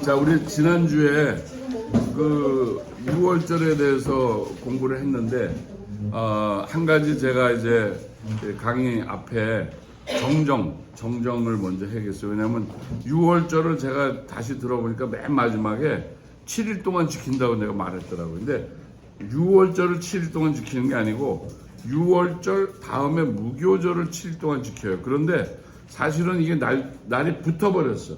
자, 우리 지난주에 그 6월절에 대해서 공부를 했는데, 한 가지 제가 이제 강의 앞에 정정을 먼저 해야겠어요. 왜냐면 6월절을 제가 다시 들어보니까 맨 마지막에 7일 동안 지킨다고 내가 말했더라고요. 근데 6월절을 7일 동안 지키는 게 아니고 6월절 다음에 무교절을 7일 동안 지켜요. 그런데 사실은 이게 날이 붙어버렸어.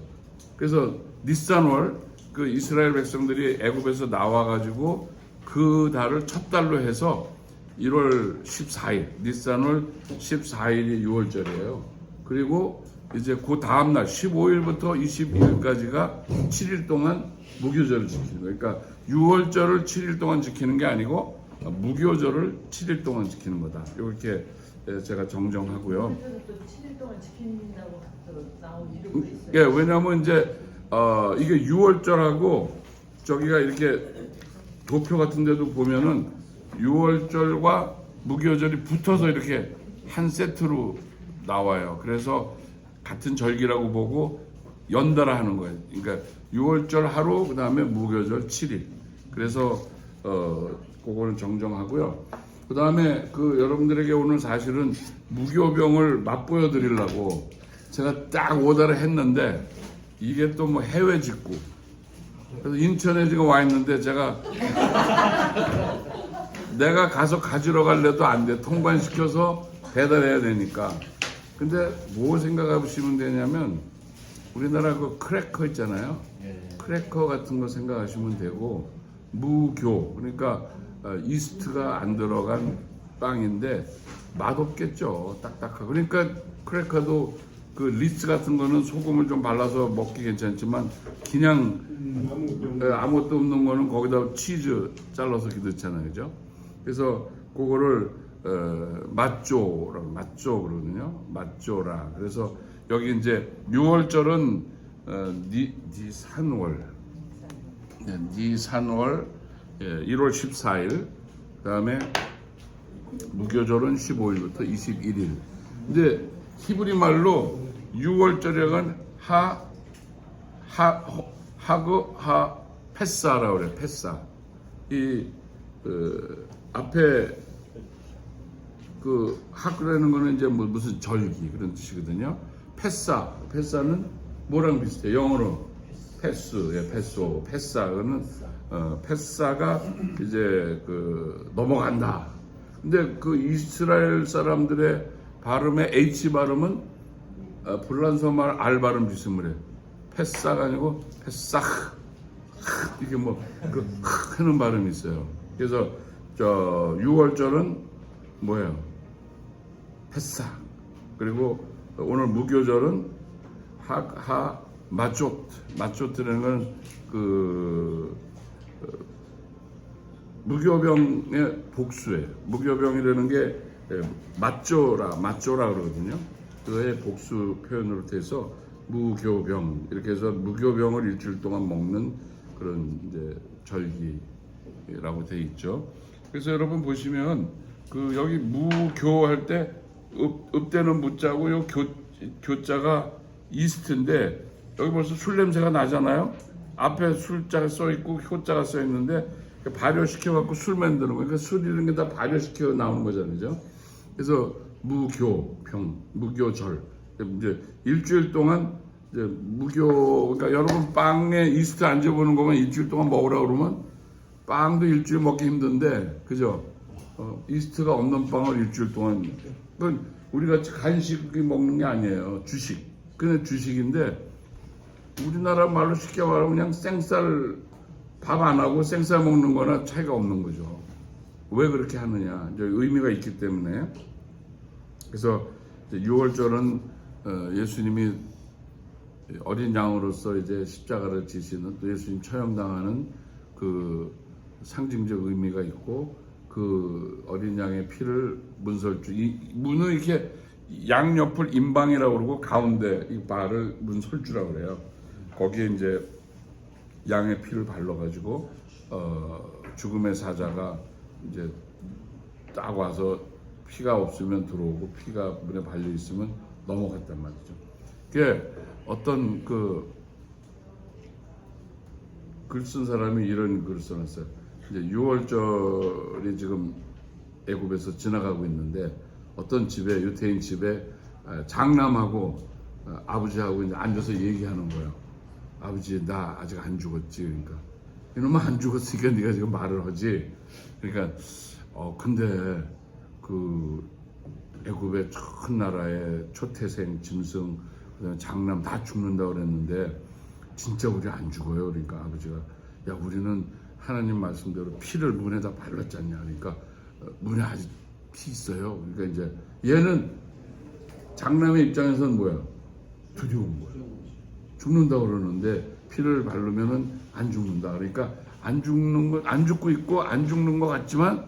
그래서 니산월, 그 이스라엘 백성들이 애굽에서 나와가지고 그 달을 첫 달로 해서 1월 14일, 니산월 14일이 6월절이에요. 그리고 이제 그 다음날 15일부터 22일까지가 7일 동안 무교절을 지키는 거예요. 그러니까 6월절을 7일 동안 지키는 게 아니고 무교절을 7일 동안 지키는 거다. 이렇게 제가 정정하고요. 또 7일 동안 지킨다고 나온 이유가 있어요. 예, 왜냐하면 이제 이게 6월절하고 저기가 이렇게 도표 같은 데도 보면은 6월절과 무교절이 붙어서 이렇게 한 세트로 나와요. 그래서 같은 절기라고 보고 연달아 하는 거예요. 그러니까 6월절 하루, 그 다음에 무교절 7일. 그래서 그거는 정정하고요. 그 다음에 여러분들에게 오늘 사실은 무교병을 맛보여 드리려고 제가 딱 오다를 했는데, 이게 또 뭐 해외 직구. 그래서 인천에 지금 와 있는데 내가 가서 가지러 갈래도 안 돼. 통관시켜서 배달해야 되니까. 근데 뭐 생각하시면 되냐면, 우리나라 그 크래커 있잖아요. 크래커 같은 거 생각하시면 되고, 무교, 그러니까 이스트가 안 들어간 빵인데 맛없겠죠. 딱딱하고. 그러니까 크래커도 그 리스 같은 거는 소금을 좀 발라서 먹기 괜찮지만, 그냥 아무것도 없는 거는 거기다 치즈 잘라서 넣잖아요. 그죠? 그래서 그거를 맛조 그러거든요. 맛조라. 그래서 여기 이제 6월절은 니산월 1월 14일, 그다음에 무교절은 15일부터 21일. 근데 히브리 말로 6월절에는 페사라고 그래. 페사. 앞에 하크라는 거는 이제 무슨 절기 그런 뜻이거든요. 페사는 뭐랑 비슷해요? 영어로 패소. 페사는 페사가 이제 넘어간다. 근데 이스라엘 사람들의 발음의 H 발음은 불란서 말 R 발음 비슷을 해. 페사가 아니고 페사. 이게 하는 발음이 있어요. 그래서 6월절은 뭐예요? 페사. 그리고 오늘 무교절은 마초트라는 건 무교병의 복수예요. 무교병이라는 게 마쪼라 그러거든요. 그의 복수 표현으로 돼서 무교병, 이렇게 해서 무교병을 일주일 동안 먹는 그런 이제 절기라고 돼 있죠. 그래서 여러분 보시면 여기 무교 할 때 읍대는 무자고 요 교자가 이스트인데, 여기 벌써 술 냄새가 나잖아요. 앞에 술자가 써 있고 효자가 써 있는데 발효시켜 갖고 술 만드는 거예요. 그러니까 술 이런 게 다 발효시켜 나오는 거잖아요. 그죠? 그래서 무교절. 이제 일주일 동안 이제 그러니까 여러분 빵에 이스트 안 집어보는 거면 일주일 동안 먹으라 그러면 빵도 일주일 먹기 힘든데, 그죠? 이스트가 없는 빵을 일주일 동안, 우리가 간식 먹는 게 아니에요. 주식. 그냥 주식인데, 우리나라 말로 쉽게 말하면 그냥 생쌀 밥 안 하고 생쌀 먹는 거나 차이가 없는 거죠. 왜 그렇게 하느냐? 이제 의미가 있기 때문에. 그래서 6월절은 예수님이 어린 양으로서 이제 십자가를 지시는, 또 예수님 처형당하는 상징적 의미가 있고, 어린 양의 피를 문설주, 문은 이렇게 양옆을 임방이라고 그러고 가운데 이 발을 문설주라고 그래요. 거기에 이제 양의 피를 발라가지고 죽음의 사자가 이제 딱 와서 피가 없으면 들어오고 피가 문에 발려 있으면 넘어갔단 말이죠. 그게 어떤 글 쓴 사람이 이런 글을 써놨어요. 이제 6월절이 지금 애굽에서 지나가고 있는데 어떤 집에 유태인 집에 장남하고 아버지하고 이제 앉아서 얘기하는 거예요. 아버지 나 아직 안 죽었지. 그러니까 이놈아 안 죽었으니까 네가 지금 말을 하지. 그러니까 근데 그 애굽의 큰 나라의 초태생 짐승 그다음에 장남 다 죽는다 그랬는데 진짜 우리 안 죽어요. 그러니까 아버지가 야 우리는 하나님 말씀대로 피를 문에다 발랐지 않냐. 그러니까 문에 아직 피 있어요. 그러니까 이제 얘는 장남의 입장에서는 뭐야? 두려운 거야. 죽는다 그러는데 피를 바르면은 안 죽는다. 그러니까 안 죽는 거, 안 죽고 있고 안 죽는 것 같지만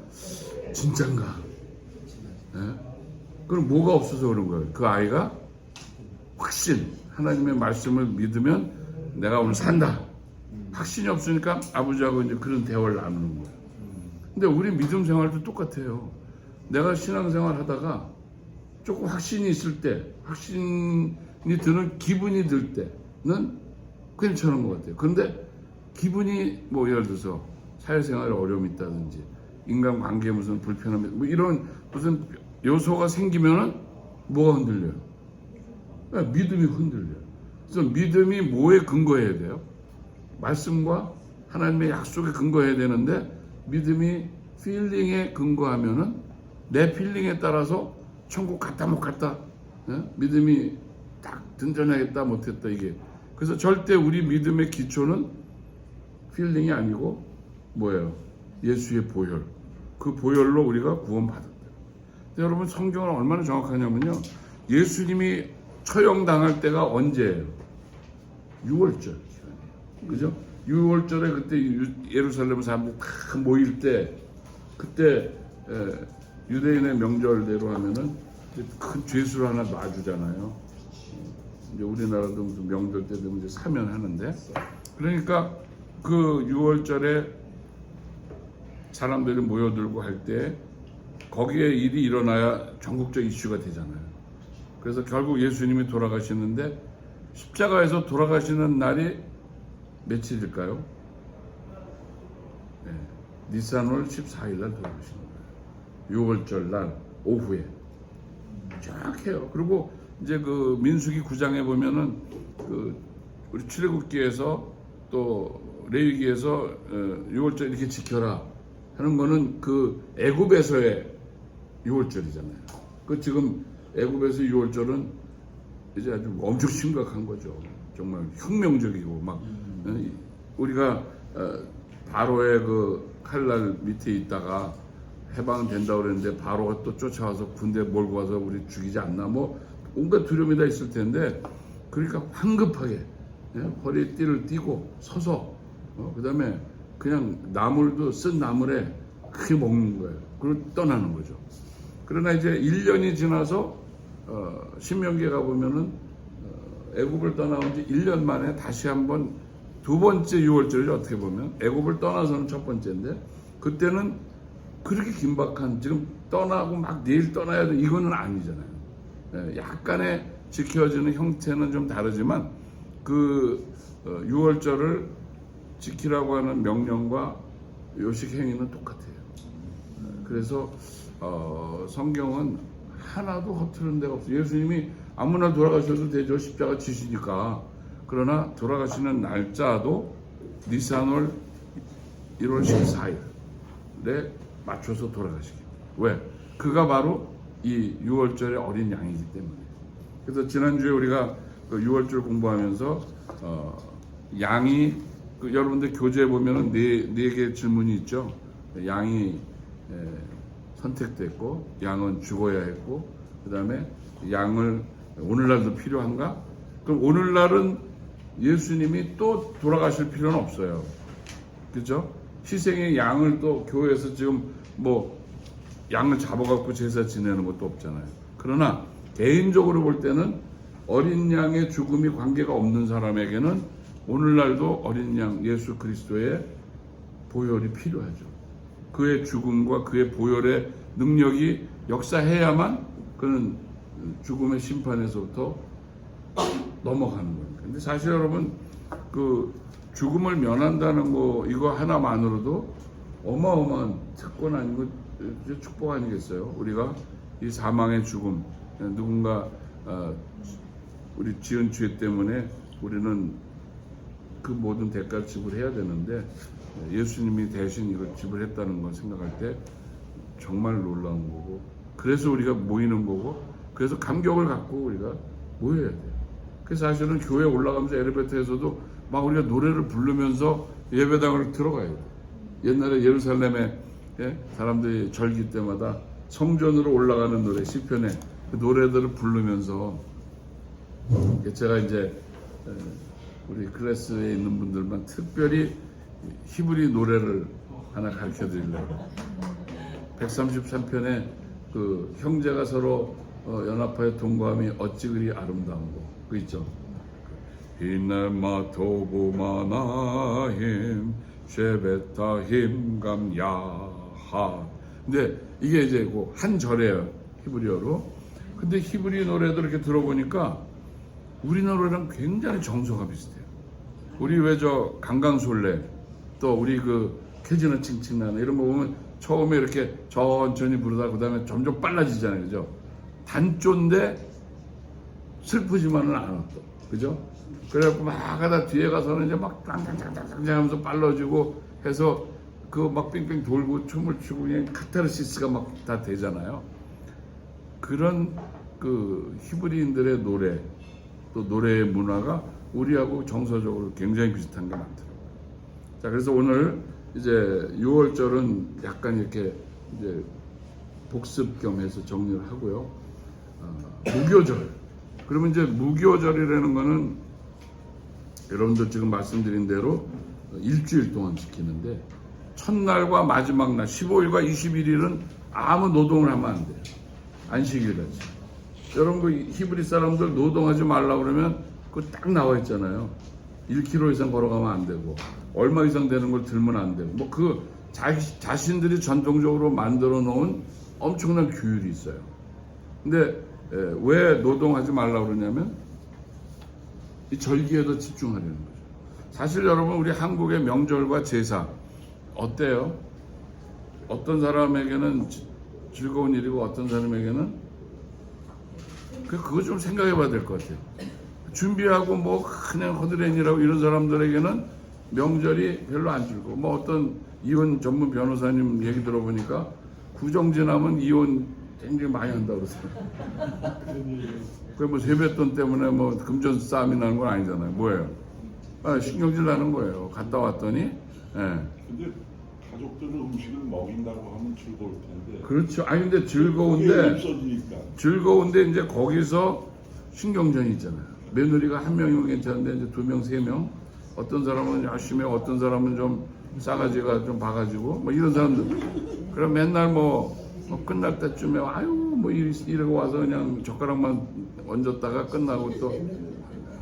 진짠가? 예? 그럼 뭐가 없어서 그런 거예요? 그 아이가 확신, 하나님의 말씀을 믿으면 내가 오늘 산다. 확신이 없으니까 아버지하고 이제 그런 대화를 나누는 거예요. 근데 우리 믿음 생활도 똑같아요. 내가 신앙생활 하다가 조금 확신이 있을 때, 확신이 드는 기분이 들 때는 괜찮은 것 같아요. 그런데 기분이 뭐 예를 들어서 사회생활에 어려움이 있다든지 인간관계에 무슨 불편함이 뭐 이런 무슨 요소가 생기면은 뭐가 흔들려요? 믿음이 흔들려요. 그래서 믿음이 뭐에 근거해야 돼요? 말씀과 하나님의 약속에 근거해야 되는데 믿음이 필링에 근거하면은 내 필링에 따라서 천국 갔다 못 갔다 믿음이 딱 든든하겠다 못했다 이게 그래서 절대 우리 믿음의 기초는 필링이 아니고 뭐예요? 예수의 보혈 그 보혈로 우리가 구원받았다. 여러분 성경은 얼마나 정확하냐면요 예수님이 처형당할 때가 언제예요? 6월절 그죠? 6월절에 그때 예루살렘 사람들이 다 모일 때 그때 유대인의 명절대로 하면은 큰 죄수를 하나 놔주잖아요. 이제 우리나라도 무슨 명절 때 되면 이제 사면하는데 그러니까 그 6월절에 사람들이 모여들고 할 때 거기에 일이 일어나야 전국적 이슈가 되잖아요. 그래서 결국 예수님이 돌아가시는데 십자가에서 돌아가시는 날이 며칠일까요? 네, 니산월 14일 날 돌아가시는 거예요. 6월절 날 오후에 정확해요. 그리고 이제 그 민수기 9장에 보면은 그 우리 출애굽기에서 또 레위기에서 6월절 이렇게 지켜라 하는 거는 그 애굽에서의 6월절이잖아요. 그 지금 애굽에서 6월절은 이제 아주 엄청 심각한 거죠. 정말 혁명적이고 막 우리가 바로의 그 칼날 밑에 있다가 해방은 된다고 그랬는데 바로가 또 쫓아와서 군대 몰고 와서 우리 죽이지 않나 뭐 온갖 두려움이 다 있을 텐데 그러니까 황급하게 허리에 띠를 띠고 서서 그 다음에 그냥 나물도 쓴 나물에 크게 먹는 거예요. 그리고 떠나는 거죠. 그러나 이제 1년이 지나서 신명기에 가보면은 애굽을 떠나온 지 1년 만에 다시 한번 두 번째 6월절이 어떻게 보면 애굽을 떠나서는 첫 번째인데 그때는 그렇게 긴박한 지금 떠나고 막 내일 떠나야 돼 이거는 아니잖아요. 약간의 지켜지는 형태는 좀 다르지만 그 6월절을 지키라고 하는 명령과 요식 행위는 똑같아요. 그래서 성경은 하나도 허투른 데가 없어요. 예수님이 아무나 돌아가셔도 되죠. 십자가 지시니까. 그러나 돌아가시는 날짜도 니산월 1월 14일에 맞춰서 돌아가시기. 왜? 그가 바로 이 6월절의 어린 양이기 때문에. 그래서 지난주에 우리가 그 6월절 공부하면서 양이 여러분들 교재에 보면은 네 개 질문이 있죠. 양이 선택됐고 양은 죽어야 했고 그 다음에 양을 오늘날도 필요한가? 그럼 오늘날은 예수님이 또 돌아가실 필요는 없어요. 그렇죠? 희생의 양을 또 교회에서 지금 뭐 양을 잡아갖고 제사 지내는 것도 없잖아요. 그러나 개인적으로 볼 때는 어린 양의 죽음이 관계가 없는 사람에게는 오늘날도 어린 양 예수 그리스도의 보혈이 필요하죠. 그의 죽음과 그의 보혈의 능력이 역사해야만 그는 죽음의 심판에서부터 넘어가는 겁니다. 근데 사실 여러분 그 죽음을 면한다는 거 이거 하나만으로도 어마어마한 특권 아니고 축복 아니겠어요? 우리가 이 사망의 죽음, 누군가 우리 지은 죄 때문에 우리는 그 모든 대가를 지불해야 되는데 예수님이 대신 이걸 지불했다는 걸 생각할 때 정말 놀라운 거고, 그래서 우리가 모이는 거고, 그래서 감격을 갖고 우리가 모여야 돼요. 그래서 사실은 교회 올라가면서 엘리베이터에서도 막 우리가 노래를 부르면서 예배당을 들어가야 돼요. 옛날에 예루살렘에 사람들이 절기 때마다 성전으로 올라가는 노래, 시편에 그 노래들을 부르면서, 제가 이제 우리 클래스에 있는 분들만 특별히 히브리 노래를 하나 가르쳐 드리려고. 133편에 그 형제가 서로 연합하여 동거함이 어찌 그리 아름다운고, 그 있죠. 히네마 토부마나힘 쉐베타힘 감야하. 근데 이게 이제 한 절이에요, 히브리어로. 근데 히브리 노래도 이렇게 들어보니까 우리 노래랑 굉장히 정서가 비슷해요. 우리 왜 저 강강솔레, 또 우리 그 캐지너 칭칭나는 이런 거 보면 처음에 이렇게 천천히 부르다 그 다음에 점점 빨라지잖아요, 그죠? 단조인데 슬프지만은 않아, 또, 그죠? 그래갖고 막 하다 뒤에 가서는 이제 막 짱짱짱짱짱 하면서 빨라지고 해서 그 막 빙빙 돌고 춤을 추고 그냥 카타르시스가 막 다 되잖아요. 그런 그 히브리인들의 노래, 또 노래의 문화가 우리하고 정서적으로 굉장히 비슷한 게 많더라고요. 자, 그래서 오늘 이제 6월절은 약간 이렇게 이제 복습 겸해서 정리를 하고요. 무교절. 그러면 이제 무교절이라는 거는 여러분들 지금 말씀드린 대로 일주일 동안 지키는데, 첫날과 마지막 날 15일과 21일은 아무 노동을 하면 안 돼요. 안식일 같이. 여러분 그 히브리 사람들 노동하지 말라고 그러면 그거 딱 나와 있잖아요. 1km 이상 걸어가면 안 되고, 얼마 이상 되는 걸 들면 안 되고, 뭐 그 자신들이 전통적으로 만들어 놓은 엄청난 규율이 있어요. 근데 왜 노동하지 말라고 그러냐면 이 절기에도 집중하려는 거죠. 사실 여러분 우리 한국의 명절과 제사 어때요? 어떤 사람에게는 즐거운 일이고 어떤 사람에게는 그거 좀 생각해 봐야 될 것 같아요. 준비하고 뭐 그냥 허드렛일하고 이런 사람들에게는 명절이 별로 안 즐거워. 뭐 어떤 이혼 전문 변호사님 얘기 들어보니까 구정지나면 이혼 굉장히 많이 한다고 그러세요. 그게 뭐 세뱃돈 때문에 뭐 금전 싸움이 나는 건 아니잖아요. 뭐예요? 신경질 나는 거예요. 갔다 왔더니. 예. 근데 가족들은 음식을 먹인다고 하면 즐거울 텐데. 그렇죠. 아니 근데 즐거운데 이제 거기서 신경전이 있잖아요. 며느리가 한 명이면 괜찮은데 이제 2명, 3명. 어떤 사람은 열심히, 어떤 사람은 좀 싸가지가 좀 봐가지고 뭐 이런 사람들. 그럼 맨날 뭐 끝날 때쯤에 아유 뭐 이러고 와서 그냥 젓가락만 얹었다가 끝나고 또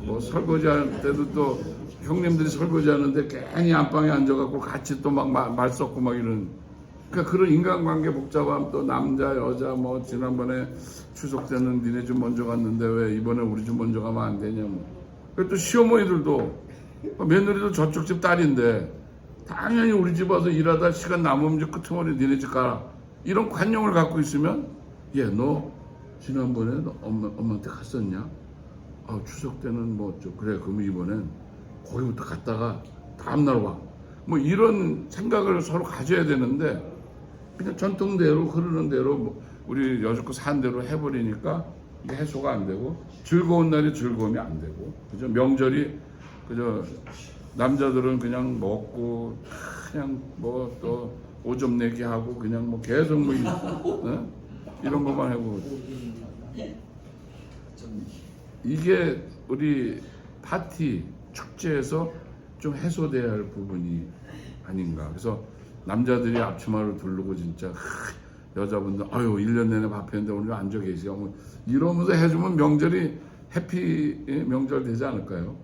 뭐 설거지할 때도 또 형님들이 설거지하는데 괜히 안방에 앉아갖고 같이 또 막 말 섞고 막 이런. 그러니까 그런 인간관계 복잡함, 또 남자 여자 뭐 지난번에 추석 때는 니네 집 먼저 갔는데 왜 이번에 우리 집 먼저 가면 안 되냐 뭐. 그리고 또 시어머니들도 며느리도 저쪽 집 딸인데 당연히 우리 집 와서 일하다 시간 남으면 이제 끄트머리 니네 집 가라, 이런 관념을 갖고 있으면 너 지난번에 너 엄마한테 갔었냐? 추석 때는 뭐 그래 그러면 이번엔 거기부터 갔다가 다음날 와. 뭐 이런 생각을 서로 가져야 되는데 그냥 전통대로 흐르는 대로 뭐 우리 여태껏 산 대로 해버리니까 이게 해소가 안 되고, 즐거운 날이 즐거움이 안 되고, 그죠? 명절이 그저 남자들은 그냥 먹고 그냥 뭐 또 오점 내기 하고 그냥 뭐 계속 뭐 이런 것만 하고, 이게 우리 파티 축제에서 좀 해소돼야 할 부분이 아닌가. 그래서 남자들이 앞치마를 두르고 진짜 여자분들 1년 내내 밥했는데 오늘 앉아 계시고 뭐 이러면서 해주면 명절이 해피 명절 되지 않을까요?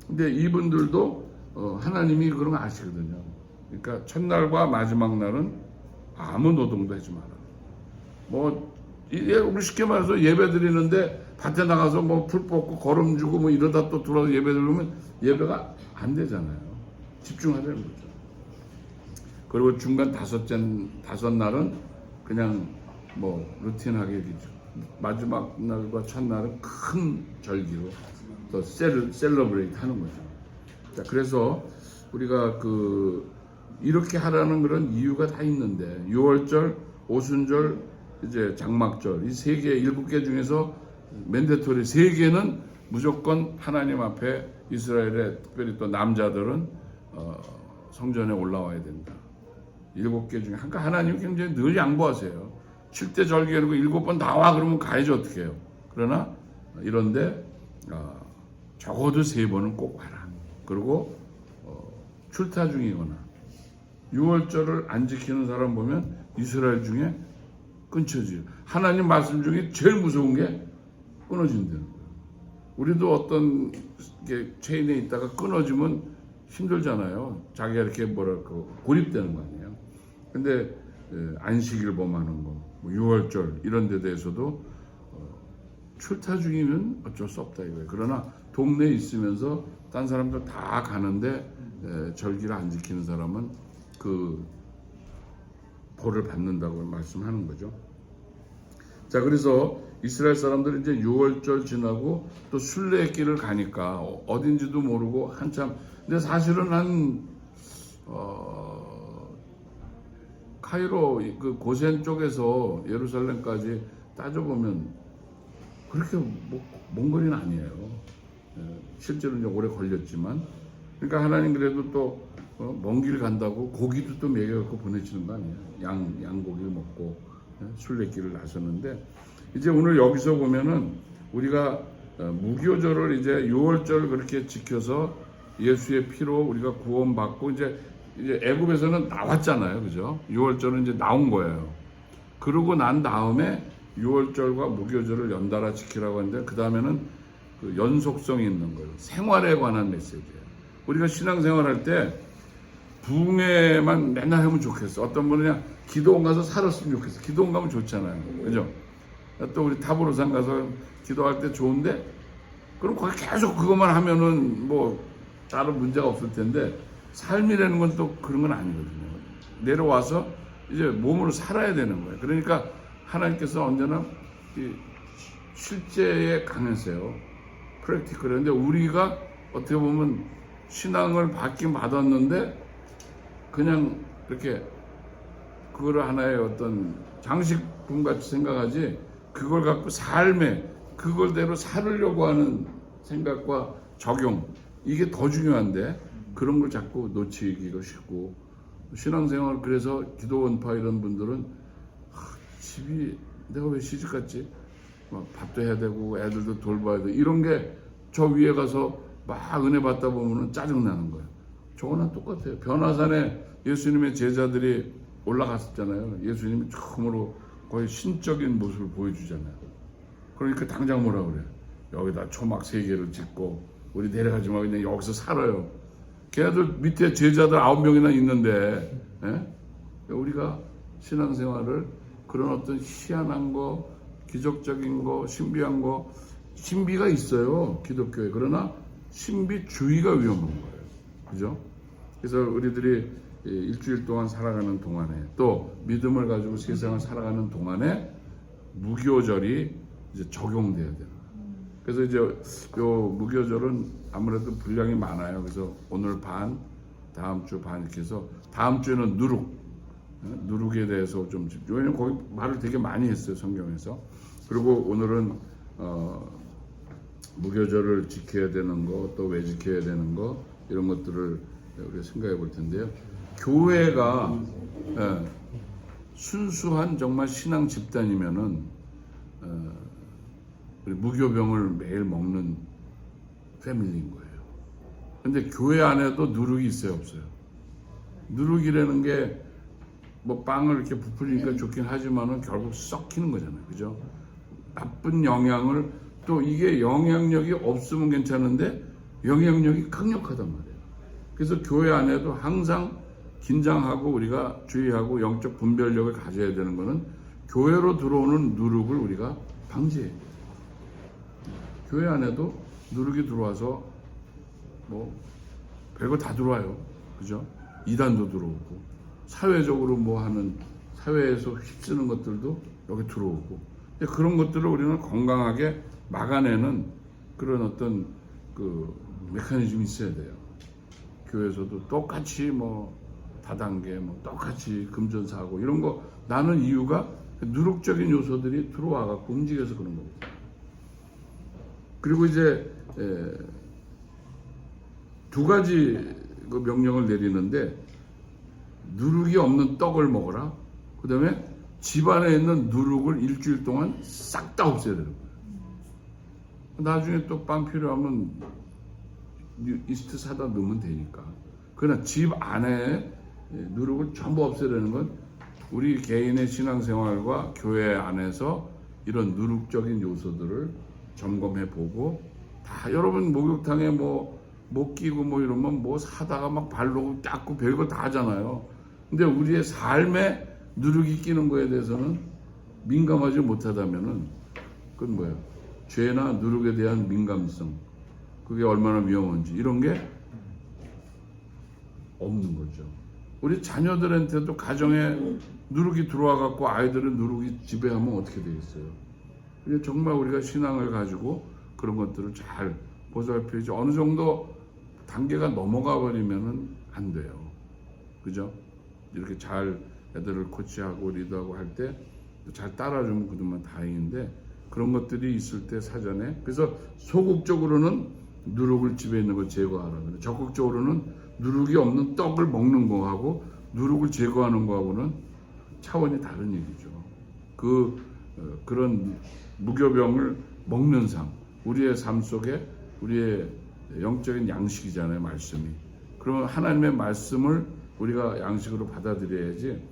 근데 이분들도 하나님이 그런 거 아시거든요. 그러니까 첫날과 마지막 날은 아무 노동도 하지 마라. 뭐 우리 쉽게 말해서 예배 드리는데 밭에 나가서 뭐 풀 뽑고 거름 주고 뭐 이러다 또 들어와서 예배 드리면 예배가 안 되잖아요. 집중하자는 거죠. 그리고 중간 다섯 날은 그냥 뭐 루틴하게 되죠. 마지막 날과 첫날은 큰 절기로 또 셀러브레이트 하는 거죠. 자, 그래서 우리가 이렇게 하라는 그런 이유가 다 있는데, 유월절, 오순절, 이제 장막절, 이 3개, 7개 중에서 맨데토리 3개는 무조건 하나님 앞에 이스라엘의 특별히 또 남자들은 성전에 올라와야 된다. 7개 중에 하나님 굉장히 늘 양보하세요. 7대 절기하고 7번 나와 그러면 가야지 어떻게 해요. 그러나 이런데 적어도 3번은 꼭 와라. 그리고 출타 중이거나 6월절을 안 지키는 사람 보면 이스라엘 중에 끊쳐져요. 하나님 말씀 중에 제일 무서운 게 끊어진다는 거예요. 우리도 어떤 게 체인에 있다가 끊어지면 힘들잖아요. 자기가 이렇게 고립되는 거 아니에요. 근데 안식일범 하는 거, 6월절 이런 데 대해서도 출타 중이면 어쩔 수 없다 이거예요. 그러나 동네에 있으면서 딴 사람들 다 가는데 절기를 안 지키는 사람은 그 벌을 받는다고 말씀하는 거죠. 자, 그래서 이스라엘 사람들이 이제 6월절 지나고 또 순례길을 가니까 어딘지도 모르고 한참, 근데 사실은 카이로 그 고센 쪽에서 예루살렘까지 따져보면 그렇게 먼 거리는 아니에요. 실제로 이제 오래 걸렸지만, 그러니까 하나님 그래도 또 먼 길 간다고 고기도 또 먹여갖고 보내주는 거 아니에요. 양고기를 먹고 순례길을 나섰는데, 이제 오늘 여기서 보면은 우리가 무교절을 이제 6월절 그렇게 지켜서 예수의 피로 우리가 구원받고 이제 애굽에서는 나왔잖아요, 그죠? 6월절은 이제 나온 거예요. 그러고 난 다음에 6월절과 무교절을 연달아 지키라고 하는데, 그 다음에는 그 연속성이 있는 거예요. 생활에 관한 메시지예요. 우리가 신앙생활할 때 부흥회만 맨날 하면 좋겠어. 어떤 분은 그냥 기도원 가서 살았으면 좋겠어. 기도원 가면 좋잖아요, 그죠? 또 우리 타보로산 가서 기도할 때 좋은데, 그럼 거기 계속 그것만 하면은 뭐 다른 문제가 없을 텐데, 삶이라는 건 또 그런 건 아니거든요. 내려와서 이제 몸으로 살아야 되는 거예요. 그러니까 하나님께서 언제나 실제에 강했어요. 프랙티컬. 그런데 우리가 어떻게 보면 신앙을 받긴 받았는데 그냥 이렇게 그거를 하나의 어떤 장식품 같이 생각하지, 그걸 갖고 삶에 그걸대로 살으려고 하는 생각과 적용, 이게 더 중요한데 그런 걸 자꾸 놓치기가 쉽고, 신앙생활, 그래서 기도원파 이런 분들은 집이 내가 왜 시집갔지? 막 밥도 해야 되고 애들도 돌봐야 되고 이런 게 저 위에 가서 막 은혜 받다 보면 짜증나는 거예요. 저거랑 똑같아요. 변화산에 예수님의 제자들이 올라갔었잖아요. 예수님이 처음으로 거의 신적인 모습을 보여주잖아요. 그러니까 당장 뭐라 그래? 여기다 초막 3개를 짓고 우리 내려가지 말고 그냥 여기서 살아요. 걔네들 밑에 제자들 9명이나 있는데, 우리가 신앙생활을 그런 어떤 희한한 거, 기적적인 거, 신비한 거, 신비가 있어요, 기독교에. 그러나 신비주의가 위험한 거예요. 그죠? 그래서 우리들이 일주일 동안 살아가는 동안에, 또 믿음을 가지고 세상을 살아가는 동안에 무교절이 이제 적용돼야 돼요. 그래서 이제 요 무교절은 아무래도 분량이 많아요. 그래서 오늘 반, 다음 주 반 이렇게 해서 다음 주에는 누룩에 대해서 좀 집중. 왜냐면 거기 말을 되게 많이 했어요, 성경에서. 그리고 오늘은 무교절을 지켜야 되는 거, 또 왜 지켜야 되는 거, 이런 것들을 우리가 생각해 볼 텐데요. 교회가 순수한 정말 신앙 집단이면은 우리 무교병을 매일 먹는 패밀리인 거예요. 근데 교회 안에도 누룩이 있어요, 없어요? 누룩이라는 게 뭐 빵을 이렇게 부풀리니까 좋긴 하지만은 결국 썩히는 거잖아요, 그죠? 나쁜 영향을, 또 이게 영향력이 없으면 괜찮은데 영향력이 강력하단 말이에요. 그래서 교회 안에도 항상 긴장하고 우리가 주의하고 영적 분별력을 가져야 되는 거는 교회로 들어오는 누룩을 우리가 방지해야 돼요. 교회 안에도 누룩이 들어와서 뭐 별거 다 들어와요. 그죠? 이단도 들어오고 사회적으로 뭐 하는 사회에서 휩쓰는 것들도 여기 들어오고 근데 그런 것들을 우리는 건강하게 막아내는 그런 어떤 그 메커니즘이 있어야 돼요. 교회에서도 똑같이 뭐 다단계 뭐 똑같이 금전사고 이런 거 나는 이유가 누룩적인 요소들이 들어와 갖고 움직여서 그런 겁니다. 그리고 이제 두 가지 그 명령을 내리는데 누룩이 없는 떡을 먹어라. 그 다음에 집안에 있는 누룩을 일주일 동안 싹 다 없애야 되는 거예요. 나중에 또 빵 필요하면 이스트 사다 넣으면 되니까. 그러나 집 안에 누룩을 전부 없애려는 건 우리 개인의 신앙생활과 교회 안에서 이런 누룩적인 요소들을 점검해 보고 다 여러분 목욕탕에 뭐 못 끼고 뭐 이러면 뭐 사다가 막 발로 닦고 별거 다 하잖아요. 근데 우리의 삶에 누룩이 끼는 거에 대해서는 민감하지 못하다면은 그건 뭐예요? 죄나 누룩에 대한 민감성 그게 얼마나 위험한지 이런 게 없는 거죠. 우리 자녀들한테도 가정에 누룩이 들어와 갖고 아이들은 누룩이 지배하면 어떻게 되겠어요? 근데 정말 우리가 신앙을 가지고 그런 것들을 잘 보살펴야지. 어느 정도 단계가 넘어가 버리면은 안 돼요. 그죠? 이렇게 잘 애들을 코치하고 리드하고 할 때 잘 따라주면 그들만 다행인데 그런 것들이 있을 때 사전에 그래서 소극적으로는 누룩을 집에 있는 걸 제거하라 그래. 적극적으로는 누룩이 없는 떡을 먹는 거하고 누룩을 제거하는 거하고는 차원이 다른 얘기죠. 그런 무교병을 먹는 삶, 우리의 삶 속에 우리의 영적인 양식이잖아요, 말씀이. 그러면 하나님의 말씀을 우리가 양식으로 받아들여야지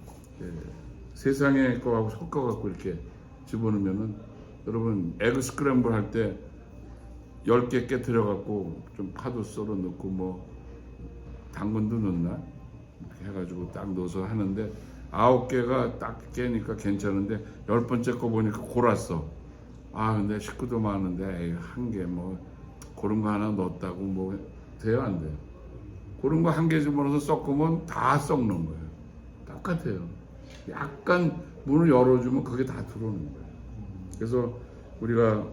세상의 거하고 섞어갖고 이렇게 집어넣으면은 여러분 에그 스크램블 할 때 10개 깨트려갖고 좀 파도 썰어 넣고 뭐 당근도 넣나? 이렇게 해가지고 딱 넣어서 하는데 9개가 딱 깨니까 괜찮은데 10번째 거 보니까 골았어. 아 근데 식구도 많은데 한 개 뭐 그런 거 하나 넣었다고 뭐 돼요 안 돼요? 그런 거 한 개 집어넣어서 섞으면 다 썩는 거예요. 똑같아요. 약간 문을 열어주면 그게 다 들어오는 거예요. 그래서 우리가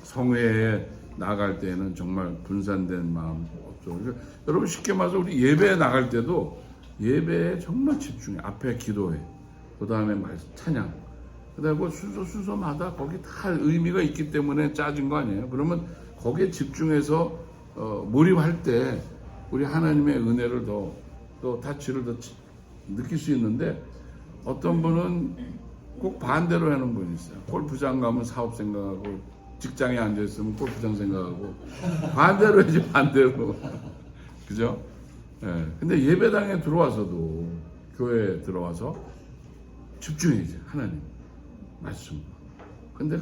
성회에 나갈 때는 정말 분산된 마음 없죠. 그러니까 여러분 쉽게 말해서 우리 예배에 나갈 때도 예배에 정말 집중해. 앞에 기도해. 그 다음에 찬양. 그 다음에 순서마다 거기 다 의미가 있기 때문에 짜진 거 아니에요. 그러면 거기에 집중해서 몰입할 때 우리 하나님의 은혜를 또 타치를 더 느낄 수 있는데 어떤 분은 꼭 반대로 하는 분이 있어요. 골프장 가면 사업 생각하고 직장에 앉아있으면 골프장 생각하고 반대로 해야지 반대로. 그죠? 예. 근데 예배당에 들어와서도 교회에 들어와서 집중해야지 하나님 말씀. 근데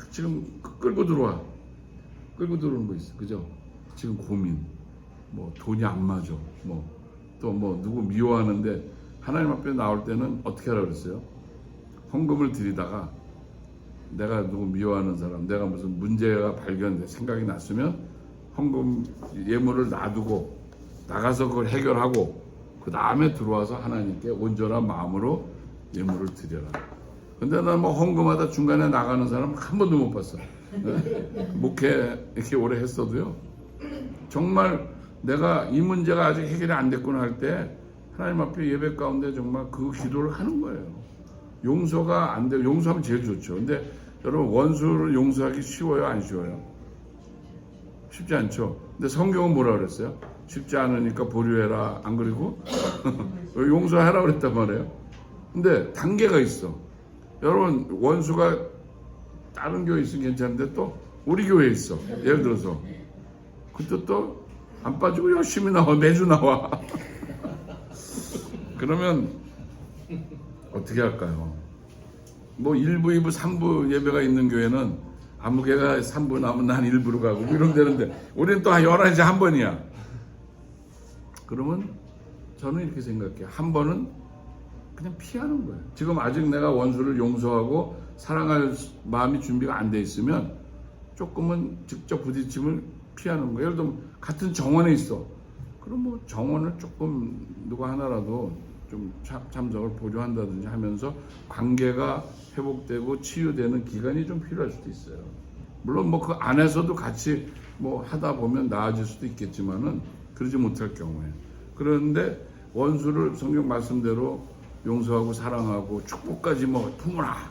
지금 끌고 들어오는 거 있어. 그죠? 지금 고민. 뭐 돈이 안 맞아. 또 누구 미워하는데 하나님 앞에 나올 때는 어떻게 하라고 그랬어요? 헌금을 드리다가 내가 누구 미워하는 사람, 내가 무슨 문제가 발견돼 생각이 났으면 헌금 예물을 놔두고 나가서 그걸 해결하고 그 다음에 들어와서 하나님께 온전한 마음으로 예물을 드려라. 근데 난 뭐 헌금하다 중간에 나가는 사람 한 번도 못 봤어. 목회 이렇게 오래 했어도요. 정말 내가 이 문제가 아직 해결이 안 됐구나 할 때 하나님 앞에 예배 가운데 정말 그 기도를 하는 거예요. 용서가 안 되고 용서하면 제일 좋죠. 근데 여러분 원수를 용서하기 쉬워요, 안 쉬워요? 쉽지 않죠. 근데 성경은 뭐라 그랬어요? 쉽지 않으니까 보류해라. 안 그리고 용서하라 그랬단 말이에요. 근데 단계가 있어. 여러분 원수가 다른 교회에 있으면 괜찮은데 또 우리 교회에 있어. 예를 들어서 그때 또 안 빠지고 열심히 나와. 매주 나와. 그러면 어떻게 할까요? 뭐 1부, 2부, 3부 예배가 있는 교회는 아무 개가 3부 나면 난 1부로 가고 이러면 되는데 우리는 또 11시에 한 번이야. 그러면 저는 이렇게 생각해요. 한 번은 그냥 피하는 거예요. 지금 아직 내가 원수를 용서하고 사랑할 마음이 준비가 안 돼 있으면 조금은 직접 부딪힘을 피하는 거예요. 예를 들면 같은 정원에 있어. 그럼 뭐 정원을 조금 누가 하나라도 좀 참석을 보조한다든지 하면서 관계가 회복되고 치유되는 기간이 좀 필요할 수도 있어요. 물론 뭐 그 안에서도 같이 뭐 하다 보면 나아질 수도 있겠지만은 그러지 못할 경우에. 그런데 원수를 성경 말씀대로 용서하고 사랑하고 축복까지 뭐 품으라.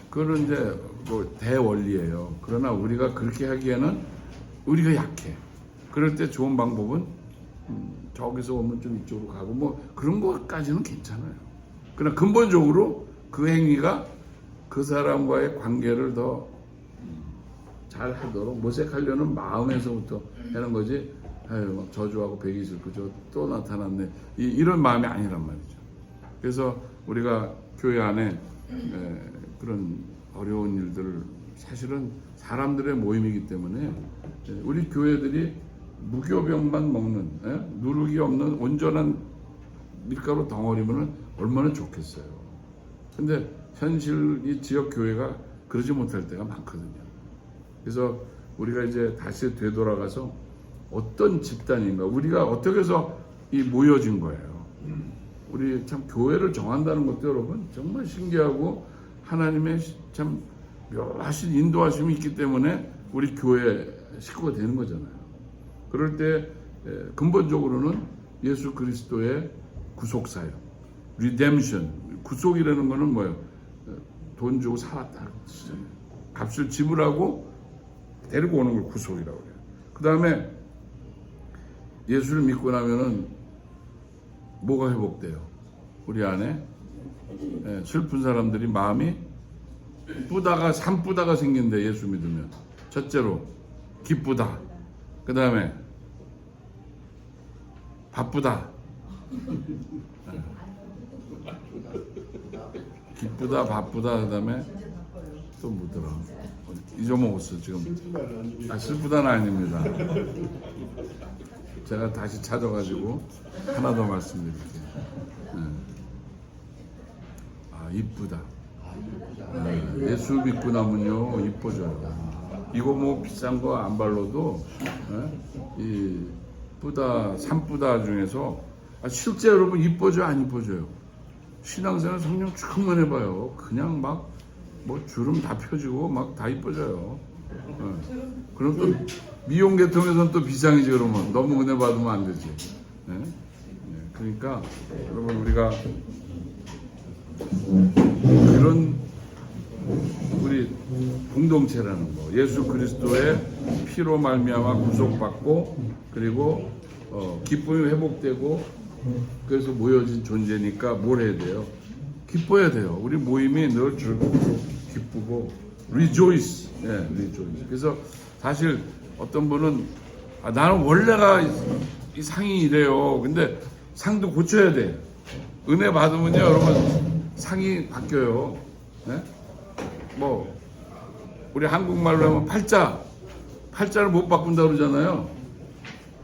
그건 이제 뭐 대원리예요. 그러나 우리가 그렇게 하기에는 우리가 약해. 그럴 때 좋은 방법은 저기서 오면 좀 이쪽으로 가고 뭐 그런 것까지는 괜찮아요. 그러나 근본적으로 그 행위가 그 사람과의 관계를 더 잘 하도록 모색하려는 마음에서부터 하는 거지. 아유, 막 저주하고 배기 싫고 저 또 나타났네. 이런 마음이 아니란 말이죠. 그래서 우리가 교회 안에 그런 어려운 일들 사실은 사람들의 모임이기 때문에 우리 교회들이 무교병만 먹는 누룩이 없는 온전한 밀가루 덩어리면 얼마나 좋겠어요. 근데 현실 이 지역 교회가 그러지 못할 때가 많거든요. 그래서 우리가 이제 다시 되돌아가서 어떤 집단인가, 우리가 어떻게 해서 이 모여진 거예요. 우리 참 교회를 정한다는 것도 여러분 정말 신기하고 하나님의 참 묘하신 인도하심이 있기 때문에 우리 교회 식구가 되는 거잖아요. 그럴 때 근본적으로는 예수 그리스도의 구속사역, redemption, 구속이라는 거는 뭐예요? 돈 주고 살았다. 값을 지불하고 데리고 오는 걸 구속이라고 해요. 그 다음에 예수를 믿고 나면은 뭐가 회복돼요? 우리 안에 슬픈 사람들이 마음이 산뿌다가 생긴대. 예수 믿으면 첫째로 기쁘다. 그 다음에 바쁘다. 기쁘다, 바쁘다. 그 다음에 또 뭐더라? 잊어먹었어 지금. 슬프다는 아닙니다. 제가 다시 찾아가지고 하나 더 말씀드릴게요. 이쁘다. 예수 믿고 나면요 이뻐져요. 이거 뭐 비싼 거 안 발라도 이쁘다, 산쁘다 중에서 실제 여러분 이뻐져요, 안 이뻐져요? 신앙생활 성령 충만 해봐요. 그냥 막 뭐 주름 다 펴지고 막 다 이뻐져요. 그럼 또 미용 계통에서는 또 비상이지. 그러면 너무 은혜 받으면 안 되지. 그러니까 여러분 우리가 그런 우리 공동체라는 거, 예수 그리스도의 피로 말미암아 구속받고 그리고 기쁨이 회복되고 그래서 모여진 존재니까 뭘 해야 돼요? 기뻐야 돼요. 우리 모임이 늘 즐겁고 기쁘고 rejoice, rejoice. 그래서 사실 어떤 분은 나는 원래가 이 상이 이래요. 근데 상도 고쳐야 돼. 은혜 받으면요, 여러분 상이 바뀌어요. 뭐 우리 한국말로 하면 팔자를 못 바꾼다 그러잖아요.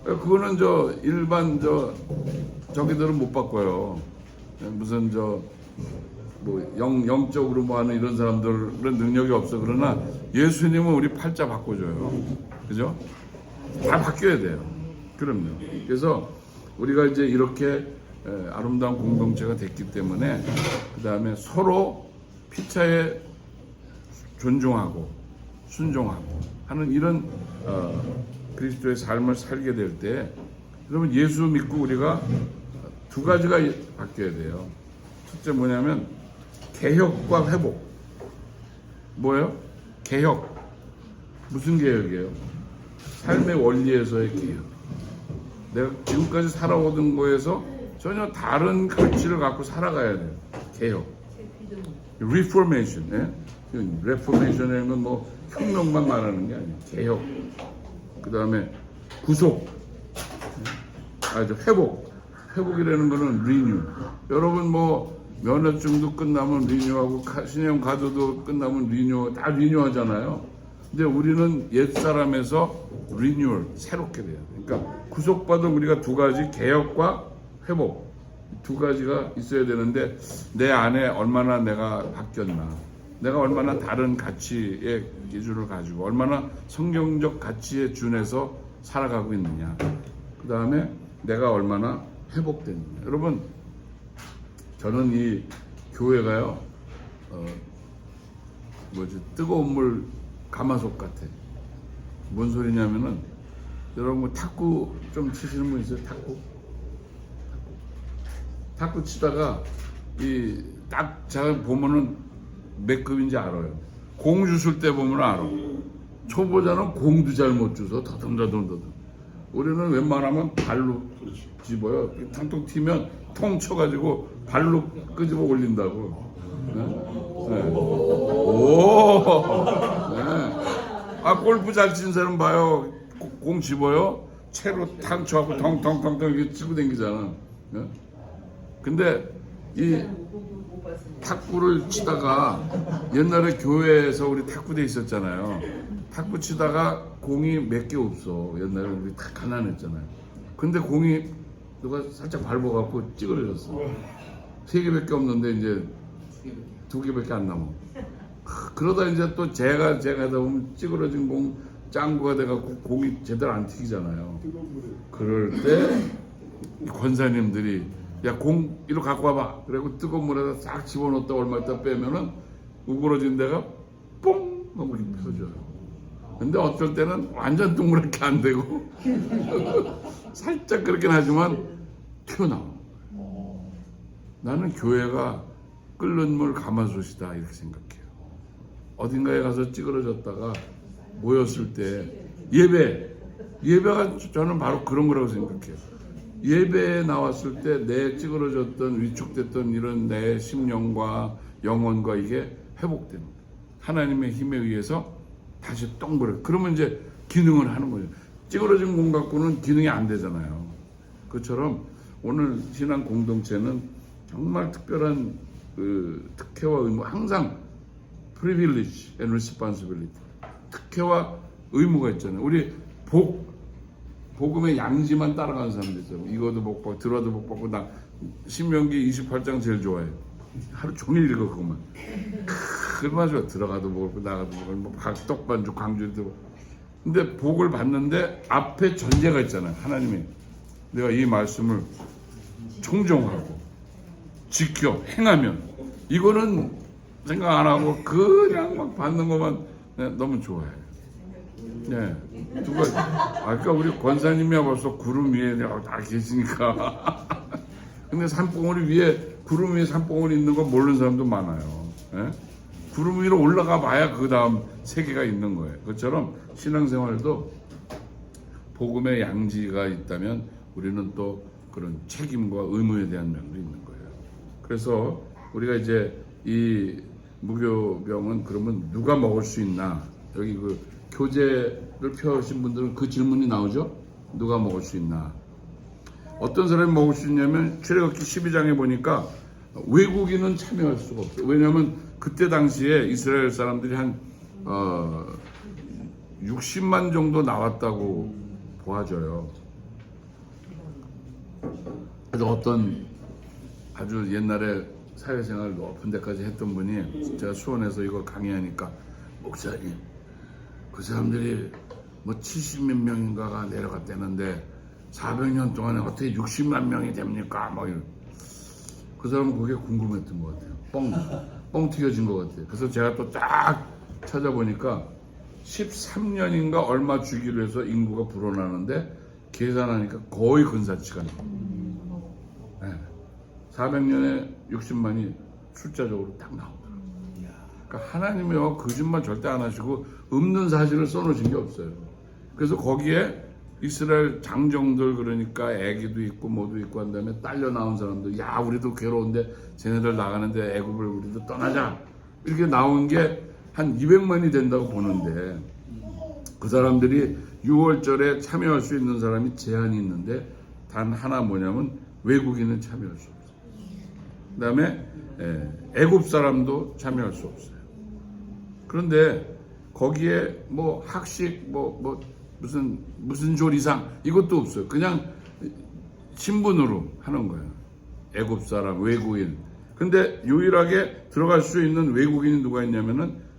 그거는 일반 저기들은 못 바꿔요. 무슨 뭐 영적으로 뭐 하는 이런 사람들은 능력이 없어. 그러나 예수님은 우리 팔자 바꿔줘요. 그죠? 다 바뀌어야 돼요. 그럼요. 그래서 우리가 이제 이렇게 아름다운 공동체가 됐기 때문에 그 다음에 서로 피차에 존중하고 순종하고 하는 이런 그리스도의 삶을 살게 될 때 여러분 예수 믿고 우리가 두 가지가 바뀌어야 돼요. 첫째 뭐냐면 개혁과 회복. 뭐예요? 개혁. 무슨 개혁이에요? 삶의 원리에서의 개혁. 내가 지금까지 살아오던 거에서 전혀 다른 가치를 갖고 살아가야 돼요. 개혁. Reformation. Reformation이라는 건 뭐 혁명만 말하는 게 아니에요. 개혁. 그 다음에 구속. 회복. 회복이라는 거는 renew. 여러분 뭐 면허증도 끝나면 리뉴하고 신용 카드도 끝나면 다 리뉴하잖아요. 근데 우리는 옛 사람에서 리뉴얼 새롭게 돼요. 그러니까 구속받은 우리가 두 가지 개혁과 회복 두 가지가 있어야 되는데 내 안에 얼마나 내가 바뀌었나, 내가 얼마나 다른 가치의 기준을 가지고 얼마나 성경적 가치에 준해서 살아가고 있느냐. 그 다음에 내가 얼마나 회복됐느냐. 여러분, 저는 이 교회가요, 뜨거운 물 가마솥 같아. 뭔 소리냐면은, 여러분 뭐 탁구 좀 치시는 분 있어요? 탁구 치다가 딱 제가 보면은 몇 급인지 알아요. 공 주술 때 보면 알아. 초보자는 공도 잘 못 주서 더듬더듬. 우리는 웬만하면 발로 집어요. 탕통 튀면 통 쳐가지고 발로 끄집어 올린다고. 네? 네. 오. 네. 골프 잘 치는 사람 봐요. 공 집어요. 채로 탕 쳐갖고 텅텅텅텅 이렇게 치고 다니잖아. 네? 근데 이 탁구를 치다가 옛날에 교회에서 우리 탁구대 있었잖아요. 탁구 치다가 공이 몇 개 없어. 옛날에 우리 다 가난했잖아요. 근데 공이 누가 살짝 밟아갖고 찌그러졌어. 3개밖에 없는데 이제 2개밖에 안 남아. 그러다 이제 또 제가 하다 보면 찌그러진 공 짱구가 돼갖고 공이 제대로 안 튀기잖아요. 그럴 때 권사님들이 야, 공 이리로 갖고 와봐. 그리고 뜨거운 물에다 싹 집어넣었다 얼마 있다 빼면은 우그러진 데가 뽕 하고 이렇게 펴져요. 근데 어쩔 때는 완전 동그랗게 안 되고 살짝 그렇긴 하지만 튀어나와. 나는 교회가 끓는 물 가마솥이다 이렇게 생각해요. 어딘가에 가서 찌그러졌다가 모였을 때 예배가 저는 바로 그런 거라고 생각해요. 예배에 나왔을 때 내 찌그러졌던 위축됐던 이런 내 심령과 영혼과 이게 회복됩니다. 하나님의 힘에 의해서 다시 똥그려. 그러면 이제 기능을 하는 거예요. 찌그러진 공 갖고는 기능이 안 되잖아요. 그처럼 오늘 신앙 공동체는 정말 특별한 특혜와 의무, 항상 privilege and responsibility, 특혜와 의무가 있잖아요. 우리 복음의 양지만 따라가는 사람들 있잖아요. 이거도 복 받고 들어도 복 받고. 나 신명기 28장 제일 좋아해. 하루 종일 읽어 그것만. 얼마나 좋아. 들어가도 먹고 나가도 먹고 뭐 떡반죽 광주도. 근데 복을 받는데 앞에 전제가 있잖아요. 하나님이 내가 이 말씀을 청종하고 지켜 행하면, 이거는 생각 안 하고 그냥 막 받는 것만 너무 좋아해. 네. 누가 아까 우리 권사님이야 벌써 구름 위에 다 계시니까. 근데 산봉우리 위에, 구름 위에 산봉우리 있는 거 모르는 사람도 많아요. 예? 구름 위로 올라가 봐야 그 다음 세계가 있는 거예요. 그처럼 신앙생활도 복음의 양지가 있다면 우리는 또 그런 책임과 의무에 대한 면도 있는 거예요. 그래서 우리가 이제 이 무교병은 그러면 누가 먹을 수 있나? 여기 그 교재를 펴신 분들은 그 질문이 나오죠? 누가 먹을 수 있나? 어떤 사람이 먹을 수 있냐면 출애굽기 12장에 보니까 외국인은 참여할 수가 없어요. 왜냐하면 그때 당시에 이스라엘 사람들이 한 60만 정도 나왔다고 보아져요. 그래서 어떤 아주 옛날에 사회생활 높은 데까지 했던 분이 제가 수원에서 이거 강의하니까, 목사님 그 사람들이 뭐 70몇 명인가가 내려갔다는데 400년 동안에 어떻게 60만 명이 됩니까? 막 이런. 그 사람은 그게 궁금했던 것 같아요. 뻥 튀겨진 것 같아요. 그래서 제가 또 딱 찾아보니까 13년인가 얼마 주기로 해서 인구가 불어나는데 계산하니까 거의 근사치가 나요. 네. 400년에 60만이 숫자적으로 딱 나오더라고요. 그러니까 하나님이요 거짓말 절대 안 하시고 없는 사실을 써놓으신 게 없어요. 그래서 거기에 이스라엘 장정들, 그러니까 애기도 있고 뭐도 있고 한 다음에 딸려 나온 사람들, 야 우리도 괴로운데 쟤네들 나가는데 애굽을 우리도 떠나자, 이렇게 나온 게 한 200만이 된다고 보는데, 그 사람들이 6월절에 참여할 수 있는 사람이 제한이 있는데 단 하나 뭐냐면 외국인은 참여할 수 없어요. 그 다음에 애굽 사람도 참여할 수 없어요. 그런데 거기에 뭐 학식 무슨 조리상 이것도 없어요. 그냥 신분으로 하는 거예요. 애굽 사람, 외국인. 근데 유일하게 들어갈 수 있는 외국인이 누가 있냐면은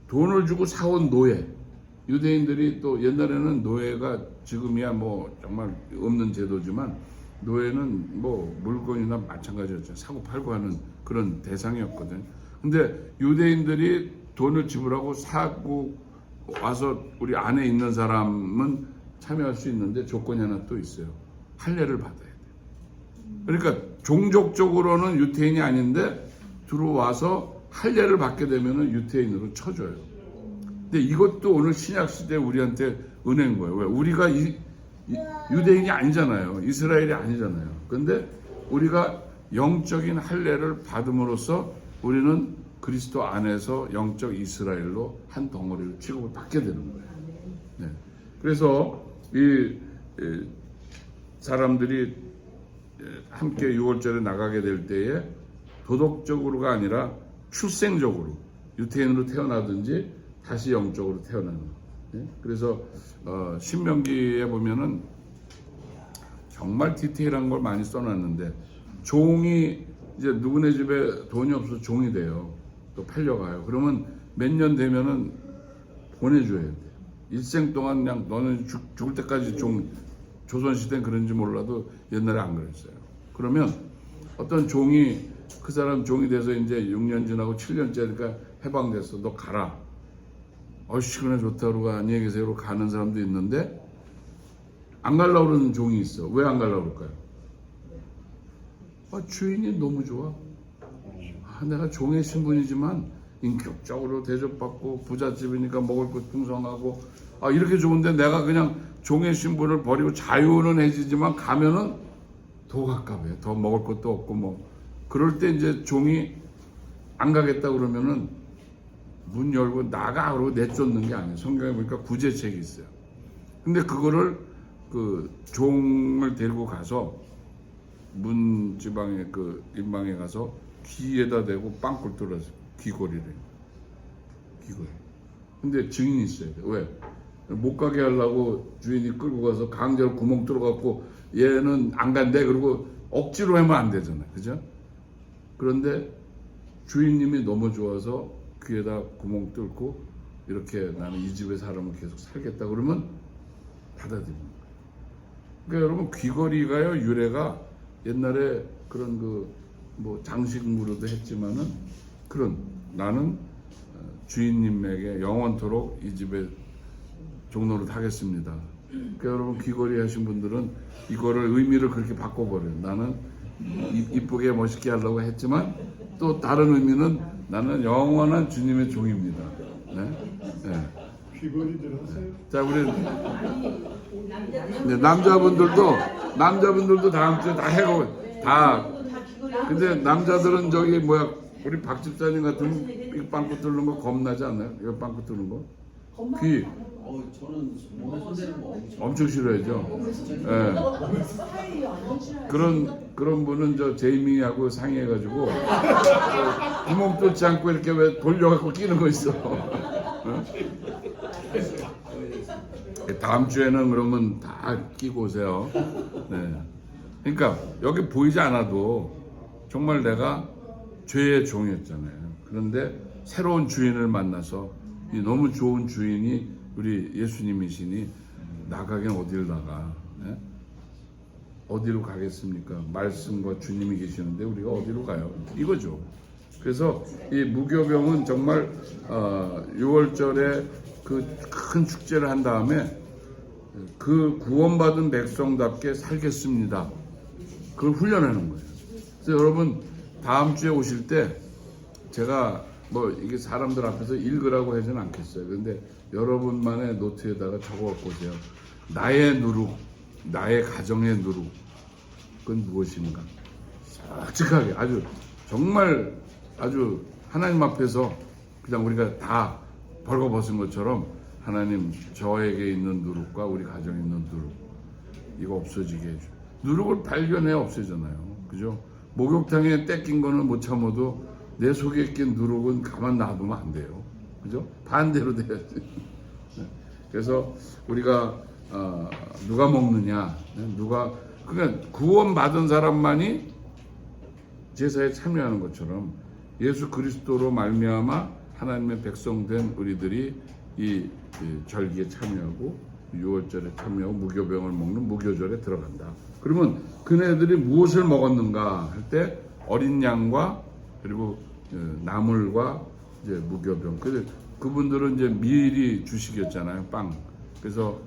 돈을 주고 사온 노예. 유대인들이 또 옛날에는 노예가 지금이야 뭐 정말 없는 제도지만 노예는 뭐 물건이나 마찬가지였죠. 사고 팔고 하는 그런 대상이었거든. 근데 유대인들이 돈을 지불하고 사고 와서 우리 안에 있는 사람은 참여할 수 있는데 조건이 하나 또 있어요. 할례를 받아야 돼. 그러니까 종족적으로는 유태인이 아닌데 들어와서 할례를 받게 되면은 유태인으로 쳐줘요. 근데 이것도 오늘 신약 시대 우리한테 은혜인 거예요. 왜? 우리가 유대인이 아니잖아요. 이스라엘이 아니잖아요. 근데 우리가 영적인 할례를 받음으로써 우리는 그리스도 안에서 영적 이스라엘로 한 덩어리를 취급을 받게 되는 거예요. 네. 그래서 이 사람들이 함께 6월절에 나가게 될 때에 도덕적으로가 아니라 출생적으로 유태인으로 태어나든지 다시 영적으로 태어나는 거예요. 네? 그래서 신명기에 보면은 정말 디테일한 걸 많이 써놨는데 종이 이제 누구네 집에 돈이 없어서 종이 돼요. 또 팔려가요. 그러면 몇 년 되면은 보내줘야 돼. 일생 동안 그냥 너는 죽을 때까지 조선시대는 그런지 몰라도 옛날에 안 그랬어요. 그러면 어떤 종이 그 사람 종이 돼서 이제 6년 지나고 7년째니까 해방됐어. 너 가라. 시간에 좋다고 안녕히 계세요로 가는 사람도 있는데 안 가려고 그러는 종이 있어. 왜 안 가려고 그럴까요? 주인이 너무 좋아. 내가 종의 신분이지만 인격적으로 대접받고 부잣집이니까 먹을 것 풍성하고 이렇게 좋은데 내가 그냥 종의 신분을 버리고 자유는 해지지만 가면은 더 갑갑해. 더 먹을 것도 없고 뭐 그럴 때 이제 종이 안 가겠다 그러면은 문 열고 나가 그러고 내쫓는 게 아니에요. 성경에 보니까 구제책이 있어요. 근데 그거를 그 종을 데리고 가서 문 지방에 그 인방에 가서 귀에다 대고 빵꿀 뚫어서 귀걸이래. 귀걸이. 근데 증인이 있어야 돼. 왜? 못 가게 하려고 주인이 끌고 가서 강제로 구멍 뚫어갖고 얘는 안 간대. 그러고 억지로 하면 안 되잖아요. 그죠? 그런데 주인님이 너무 좋아서 귀에다 구멍 뚫고 이렇게 나는 이 집의 사람을 계속 살겠다 그러면 받아들이는 거예요. 그러니까 여러분 귀걸이가요 유래가 옛날에 그런 그 뭐 장식물로도 했지만은 그런 나는 주인님에게 영원토록 이 집에 종노릇 하겠습니다. 그러니까 여러분 귀걸이 하신 분들은 이거를 의미를 그렇게 바꿔버려요. 나는 이쁘게 멋있게 하려고 했지만 또 다른 의미는 나는 영원한 주님의 종입니다. 네? 네. 귀걸이 들었어요? 자, 우리 네, 남자분들도 다음 주에 다 해고 다. 근데 남자들은 저기 뭐야 우리 박 집사님 같으면 이 빵꾸 뚫는 거 겁나지 않나요? 이거 빵꾸 뚫는 거? 귀. 저는 몸에 손대는 거 엄청 싫어하죠. 예. 그런 분은 저 제이미하고 상의해가지고 구멍 뚫지 않고 이렇게 왜 돌려갖고 끼는 거 있어. 다음 주에는 그러면 다 끼고 오세요. 네. 그러니까 여기 보이지 않아도 정말 내가 죄의 종이었잖아요. 그런데 새로운 주인을 만나서 이 너무 좋은 주인이 우리 예수님이시니 나가긴 어디를 나가? 네? 어디로 가겠습니까? 말씀과 주님이 계시는데 우리가 어디로 가요? 이거죠. 그래서 이 무교병은 정말 6월절에 그 큰 축제를 한 다음에 그 구원받은 백성답게 살겠습니다. 그걸 훈련하는 거예요. 그래서 여러분 다음 주에 오실 때 제가 뭐 이게 사람들 앞에서 읽으라고 하지는 않겠어요. 그런데 여러분만의 노트에다가 적어갖고 오세요. 나의 누룩, 나의 가정의 누룩, 그건 무엇인가? 솔직하게 아주 정말 아주 하나님 앞에서 그냥 우리가 다 벌거벗은 것처럼 하나님 저에게 있는 누룩과 우리 가정에 있는 누룩 이거 없어지게 해줘. 누룩을 발견해야 없어지잖아요. 그죠? 목욕탕에 떼낀 거는 못 참아도 내 속에 낀 누룩은 가만 놔두면 안 돼요. 그죠? 반대로 돼야지. 그래서 우리가 누가 먹느냐, 누가 그러니까 구원받은 사람만이 제사에 참여하는 것처럼 예수 그리스도로 말미암아 하나님의 백성된 우리들이 이 절기에 참여하고 6월절에 참여하고 무교병을 먹는 무교절에 들어간다. 그러면 그네들이 무엇을 먹었는가 할 때 어린 양과 그리고 나물과 이제 무교병. 그분들은 이제 미리 주식이었잖아요, 빵. 그래서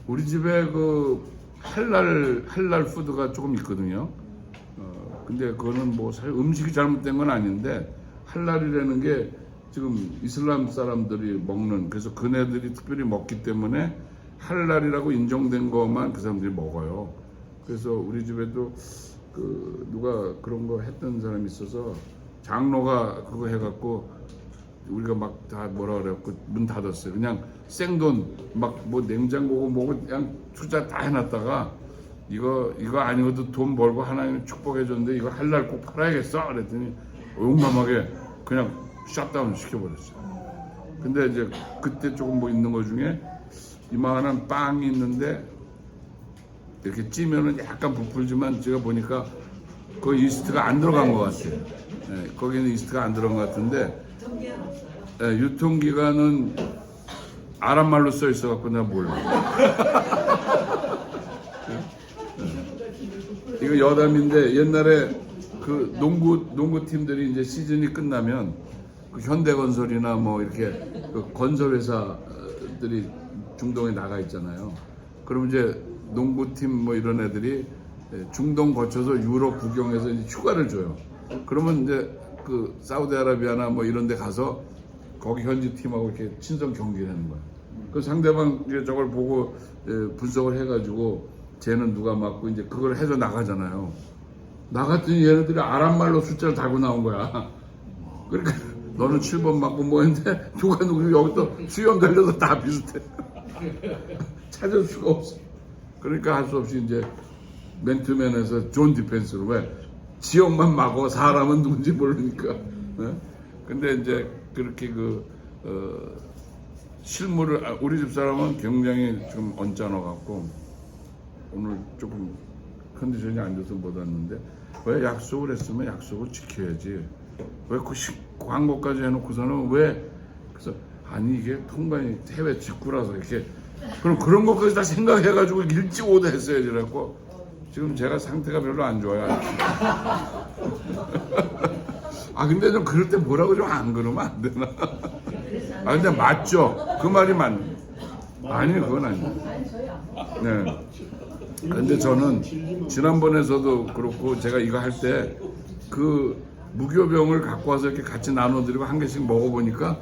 우리 집에 그 할랄 푸드가 조금 있거든요. 근데 그거는 뭐 사실 음식이 잘못된 건 아닌데 할랄이라는 게 지금 이슬람 사람들이 먹는, 그래서 그네들이 특별히 먹기 때문에 할랄이라고 인정된 것만 그 사람들이 먹어요. 그래서 우리 집에도 그 누가 그런 거 했던 사람이 있어서 장로가 그거 해갖고 우리가 막 다 뭐라 그래갖고 문 닫았어요. 그냥 생돈 막 뭐 냉장고고 뭐고 그냥 투자 다 해놨다가 이거 아니어도 돈 벌고 하나님 축복해줬는데 이거 할랄 꼭 팔아야겠어 그랬더니 용감하게 그냥 셧다운 시켜버렸어요. 근데 이제 그때 조금 뭐 있는 거 중에 이만한 빵이 있는데 이렇게 찌면은 약간 부풀지만 제가 보니까 그 이스트가 안 들어간 것 같아요. 네, 거기는 이스트가 안 들어간 것 같은데 네, 유통기간은 아랍말로 써 있어갖고 내가 몰라. 네. 이거 여담인데 옛날에 그 농구 팀들이 이제 시즌이 끝나면 그 현대건설이나 뭐 이렇게 그 건설회사들이 중동에 나가 있잖아요. 그럼 이제 농구팀 뭐 이런 애들이 중동 거쳐서 유럽 구경해서 이제 휴가를 줘요. 그러면 이제 그 사우디아라비아나 뭐 이런 데 가서 거기 현지 팀하고 이렇게 친선 경기를 하는 거야. 그 상대방 이제 저걸 보고 분석을 해가지고 쟤는 누가 맞고 이제 그걸 해서 나가잖아요. 나갔더니 얘네들이 아랍말로 숫자를 달고 나온 거야. 그러니까 너는 7번 맞고 뭐 했는데 누가 누구 여기 또 수염 달려서 다 비슷해. 찾을 수가 없어. 그러니까 할 수 없이 이제 맨투맨에서 존 디펜스로 왜 지역만 막어 사람은 누군지 모르니까. 네? 근데 이제 그렇게 실물을 우리 집 사람은 굉장히 좀 언짢아 갖고 오늘 조금 컨디션이 안 좋아서 못 왔는데 왜 약속을 했으면 약속을 지켜야지. 왜 그 광고까지 해놓고서는 왜 그래서 아니 이게 통관이 해외 직구라서 이렇게 그럼 그런 것까지 다 생각해가지고 일찍 오다 했어야지 그랬고 지금 제가 상태가 별로 안 좋아요. 아 근데 좀 그럴 때 뭐라고 좀 안 그러면 안 되나? 아 근데 맞죠? 그 말이 맞네. 아니 그건 아니에요. 네. 근데 저는 지난번에서도 그렇고 제가 이거 할 때 그 무교병을 갖고 와서 이렇게 같이 나눠드리고 한 개씩 먹어보니까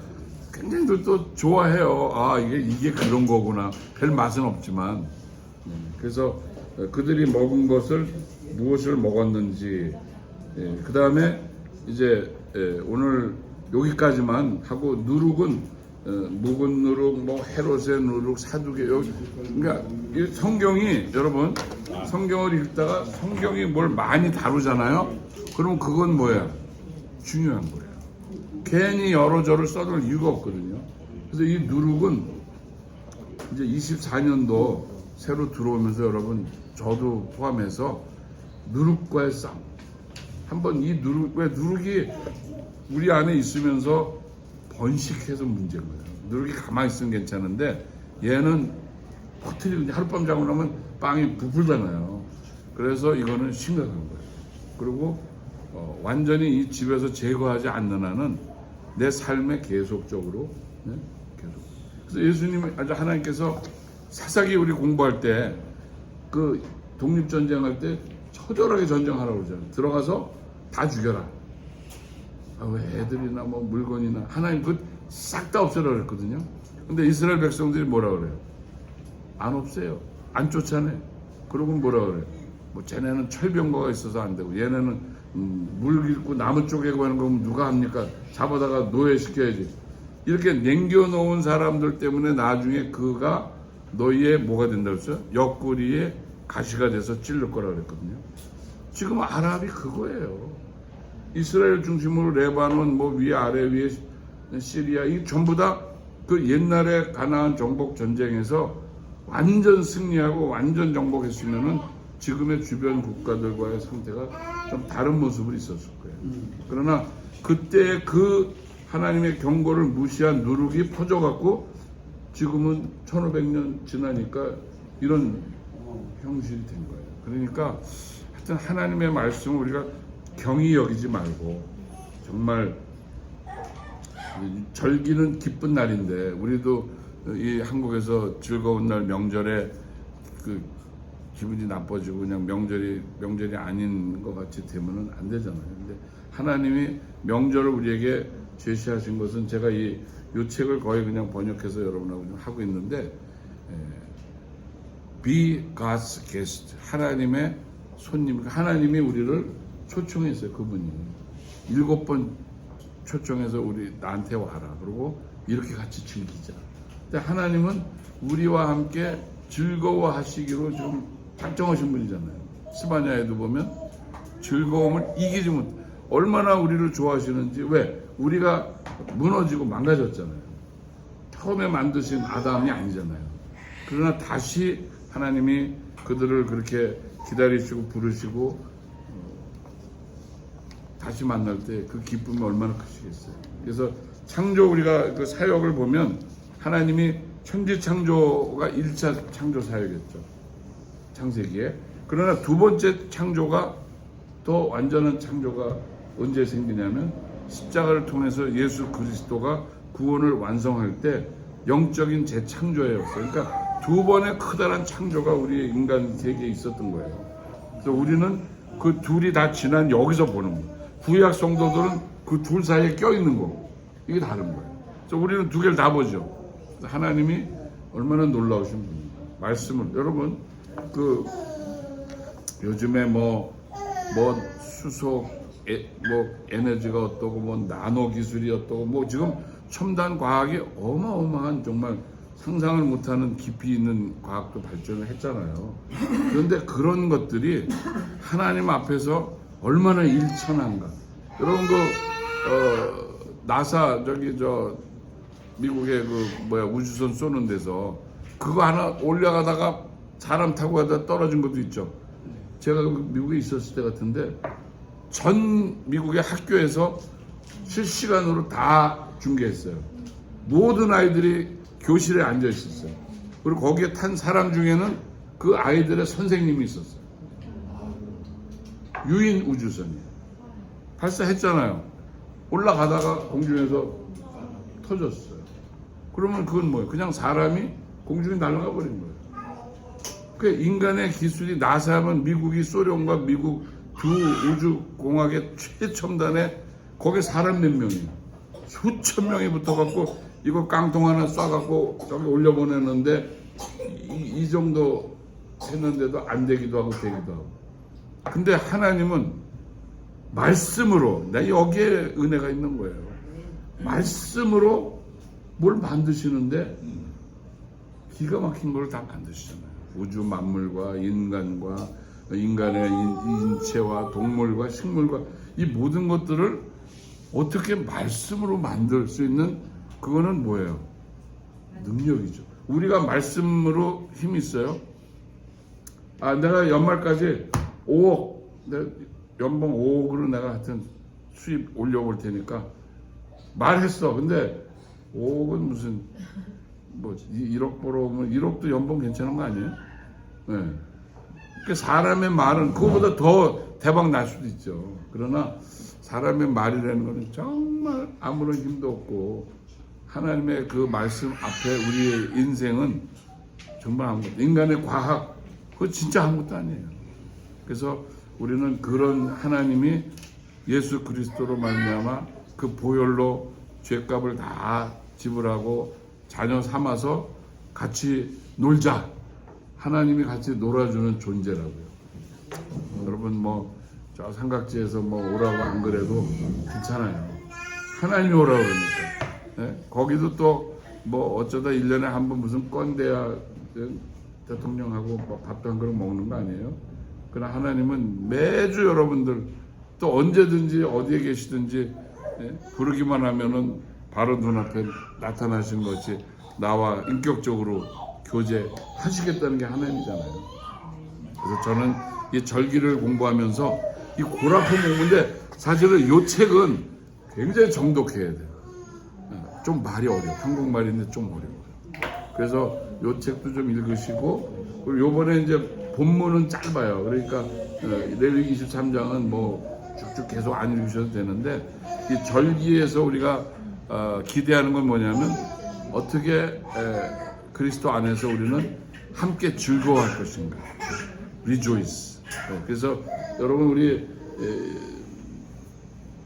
굉장히 또 좋아해요. 아 이게 그런 거구나. 별 맛은 없지만 그래서 그들이 먹은 것을 무엇을 먹었는지 그 다음에 이제 오늘 여기까지만 하고 누룩은 묵은 누룩, 뭐 헤롯의 누룩, 사두개 여기 그러니까 이 성경이 여러분 성경을 읽다가 성경이 뭘 많이 다루잖아요. 그럼 그건 뭐야? 중요한 거예요. 괜히 여러 절을 써둘 이유가 없거든요. 그래서 이 누룩은 이제 24년도 새로 들어오면서 여러분 저도 포함해서 누룩과의 싸움. 한번 이 누룩이 우리 안에 있으면서 번식해서 문제인 거예요. 누룩이 가만히 있으면 괜찮은데 얘는 퍼뜨리고 하룻밤 자고 나면 빵이 부풀잖아요. 그래서 이거는 심각한 거예요. 그리고 완전히 이 집에서 제거하지 않는 한은 내 삶에 계속적으로 계속. 그래서 예수님 하나님께서 사사기 우리 공부할 때 그 독립전쟁할 때 처절하게 전쟁하라고 그러잖아요. 들어가서 다 죽여라. 왜 애들이나 뭐 물건이나 하나님 그 싹 다 없애라 그랬거든요. 근데 이스라엘 백성들이 뭐라 그래요? 안 없애요. 안 쫓아내. 그러고 뭐라 그래요? 뭐 쟤네는 철병거가 있어서 안 되고 얘네는 물 깃고 나무 쪼개고 하는 거면 누가 합니까? 잡아다가 노예시켜야지. 이렇게 남겨놓은 사람들 때문에 나중에 그가 너희의 뭐가 된다고 했어요? 옆구리에 가시가 돼서 찔릴 거라 그랬거든요. 지금 아랍이 그거예요. 이스라엘 중심으로 레바논 뭐 위에 아래 위에 시리아 이 전부 다 그 옛날에 가나안 정복 전쟁에서 완전 승리하고 완전 정복했으면은 지금의 주변 국가들과의 상태가 좀 다른 모습을 있었을 거예요. 그러나 그때 그 하나님의 경고를 무시한 누룩이 퍼져갖고 지금은 1500년 지나니까 이런 형식이 된 거예요. 그러니까 하여튼 하나님의 말씀을 우리가 경히 여기지 말고 정말 절기는 기쁜 날인데 우리도 이 한국에서 즐거운 날 명절에 그 기분이 나빠지고 그냥 명절이 아닌 것 같이 되면은 안 되잖아요. 근데 하나님이 명절을 우리에게 제시하신 것은 제가 이 책을 거의 그냥 번역해서 여러분하고 좀 하고 있는데 Be God's guest, 하나님의 손님. 하나님이 우리를 초청했어요. 그분이 7번 초청해서 우리 나한테 와라. 그리고 이렇게 같이 즐기자. 근데 하나님은 우리와 함께 즐거워하시기로 좀 작정하신 분이잖아요. 스바냐에도 보면 즐거움을 이기지 못. 얼마나 우리를 좋아하시는지. 왜? 우리가 무너지고 망가졌잖아요. 처음에 만드신 아담이 아니잖아요. 그러나 다시 하나님이 그들을 그렇게 기다리시고 부르시고 다시 만날 때 그 기쁨이 얼마나 크시겠어요. 그래서 창조 우리가 그 사역을 보면 하나님이 천지 창조가 1차 창조 사역이었죠. 창세기에. 그러나 두 번째 창조가 더 완전한 창조가 언제 생기냐면 십자가를 통해서 예수 그리스도가 구원을 완성할 때 영적인 재창조였어요. 그러니까 두 번의 커다란 창조가 우리 인간 세계에 있었던 거예요. 그래서 우리는 그 둘이 다 지난 여기서 보는 거예요. 구약 성도들은 그 둘 사이에 껴있는 거고 이게 다른 거예요. 그래서 우리는 두 개를 다 보죠. 하나님이 얼마나 놀라우신 분입니다. 말씀을 여러분 그 요즘에 뭐 수소 에너지가 어떠고 뭐 나노 기술이 어떠고 뭐 지금 첨단 과학이 어마어마한 정말 상상을 못하는 깊이 있는 과학도 발전을 했잖아요. 그런데 그런 것들이 하나님 앞에서 얼마나 일천한가. 여러분 나사 미국의 우주선 쏘는 데서 그거 하나 올라가다가 사람 타고 가다 떨어진 것도 있죠. 제가 미국에 있었을 때 같은데 전 미국의 학교에서 실시간으로 다 중계했어요. 모든 아이들이 교실에 앉아 있었어요. 그리고 거기에 탄 사람 중에는 그 아이들의 선생님이 있었어요. 유인 우주선이에요. 발사했잖아요. 올라가다가 공중에서 터졌어요. 그러면 그건 뭐예요? 그냥 사람이 공중에 날아가 버린 거예요. 그 인간의 기술이 나사하면 미국이 소련과 미국 두 우주공학의 최첨단에 거기에 사람 몇 명이에요. 수천 명이 붙어갖고 이거 깡통 하나 쏴갖고 저기 올려보내는데 이 정도 했는데도 안 되기도 하고 되기도 하고. 근데 하나님은 말씀으로, 여기에 은혜가 있는 거예요. 말씀으로 뭘 만드시는데 기가 막힌 걸 다 만드시잖아요. 우주 만물과 인간과 인간의 인체와 동물과 식물과 이 모든 것들을 어떻게 말씀으로 만들 수 있는 그거는 뭐예요? 능력이죠. 우리가 말씀으로 힘이 있어요. 내가 연말까지 5억, 연봉 5억으로 내가 하여튼 수입 올려볼 테니까 말했어. 근데 5억은 무슨 1억 벌어오면 1억도 연봉 괜찮은 거 아니에요? 네. 그러니까 사람의 말은 그거보다 더 대박 날 수도 있죠. 그러나 사람의 말이라는 것은 정말 아무런 힘도 없고 하나님의 그 말씀 앞에 우리의 인생은 정말 아무것도, 인간의 과학 그거 진짜 아무것도 아니에요. 그래서 우리는 그런 하나님이 예수 그리스도로 말미암아 그 보혈로 죄값을 다 지불하고 자녀 삼아서 같이 놀자. 하나님이 같이 놀아주는 존재라고요. 여러분 저 삼각지에서 오라고 안 그래도 괜찮아요. 하나님이 오라고 그러니까. 네? 거기도 또 어쩌다 1년에 한 번 무슨 건대야 대통령하고 밥도 한 그릇 먹는 거 아니에요? 그러나 하나님은 매주 여러분들 또 언제든지 어디에 계시든지 부르기만 하면은 바로 눈앞에 나타나신 것이 나와 인격적으로 교제하시겠다는 게 하나님이잖아요. 그래서 저는 이 절기를 공부하면서 이 고라프 공부인데 사실은 이 책은 굉장히 정독해야 돼요. 좀 말이 어려워. 한국말인데 좀 어려워요. 그래서 요 책도 좀 읽으시고, 그리고 요번에 이제 본문은 짧아요. 그러니까 레위기 23장은 뭐 쭉쭉 계속 안 읽으셔도 되는데, 이 절기에서 우리가 기대하는 건 뭐냐면 어떻게 그리스도 안에서 우리는 함께 즐거워할 것인가. Rejoice. 그래서 여러분 우리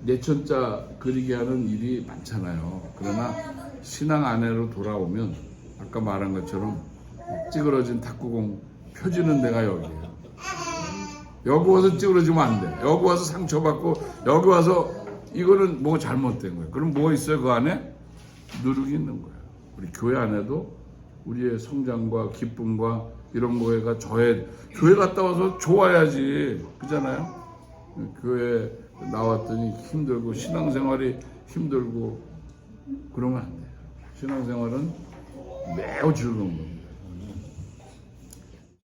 내천자 그리게 하는 일이 많잖아요. 그러나 신앙 안으로 돌아오면 아까 말한 것처럼 찌그러진 탁구공 펴지는 데가 여기예요. 여기 와서 찌그러지면 안 돼. 여기 와서 상처받고 여기 와서 이거는 뭐 잘못된 거예요. 그럼 뭐 있어요? 그 안에 누룩이 있는 거예요. 우리 교회 안에도 우리의 성장과 기쁨과 이런 거가 교회 갔다 와서 좋아야지. 그잖아요. 교회 나왔더니 힘들고 신앙생활이 힘들고 그러면 안 돼요. 신앙생활은 매우 즐거운 겁니다.